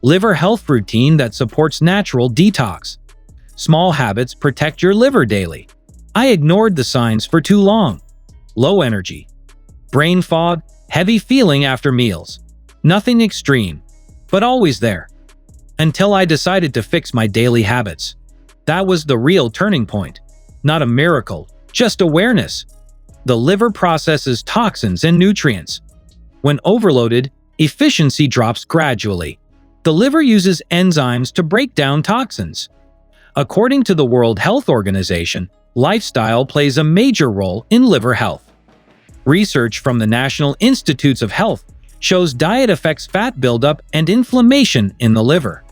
liver health routine that supports natural detox. Small habits protect your liver daily. I ignored the signs for too long. Low energy, brain fog, heavy feeling after meals. Nothing extreme, but always there. Until I decided to fix my daily habits. That was the real turning point. Not a miracle, just awareness. The liver processes toxins and nutrients. When overloaded, efficiency drops gradually. The liver uses enzymes to break down toxins. According to the World Health Organization, lifestyle plays a major role in liver health. Research from the National Institutes of Health shows diet affects fat buildup and inflammation in the liver.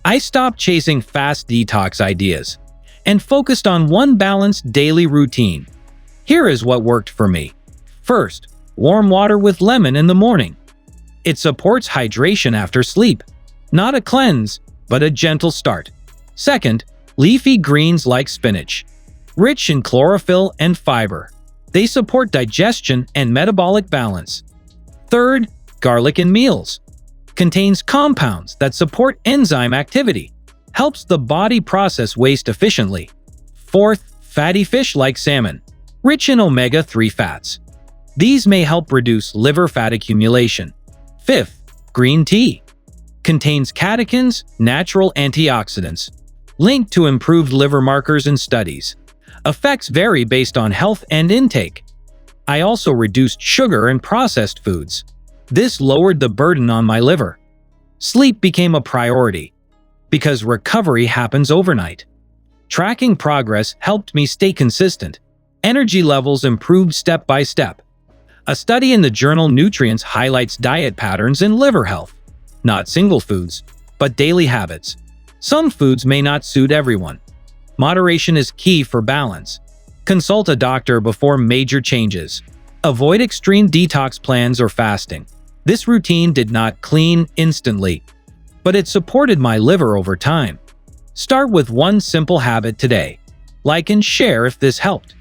I stopped chasing fast detox ideas and focused on one balanced daily routine. Here is what worked for me. First, warm water with lemon in the morning. It supports hydration after sleep. Not a cleanse, but a gentle start. Second, leafy greens like spinach. Rich in chlorophyll and fiber. They support digestion and metabolic balance. Third, garlic in meals. Contains compounds that support enzyme activity. Helps the body process waste efficiently. Fourth, fatty fish like salmon. Rich in omega-3 fats. These may help reduce liver fat accumulation. Fifth, green tea. Contains catechins, natural antioxidants. Linked to improved liver markers in studies. Effects vary based on health and intake. I also reduced sugar and processed foods. This lowered the burden on my liver. Sleep became a priority, because recovery happens overnight. Tracking progress helped me stay consistent. Energy levels improved step by step. A study in the journal Nutrients highlights diet patterns in liver health. Not single foods, but daily habits. Some foods may not suit everyone. Moderation is key for balance. Consult a doctor before major changes. Avoid extreme detox plans or fasting. This routine did not clean instantly, but it supported my liver over time. Start with one simple habit today. Like and share if this helped.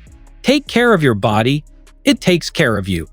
Take care of your body, it takes care of you.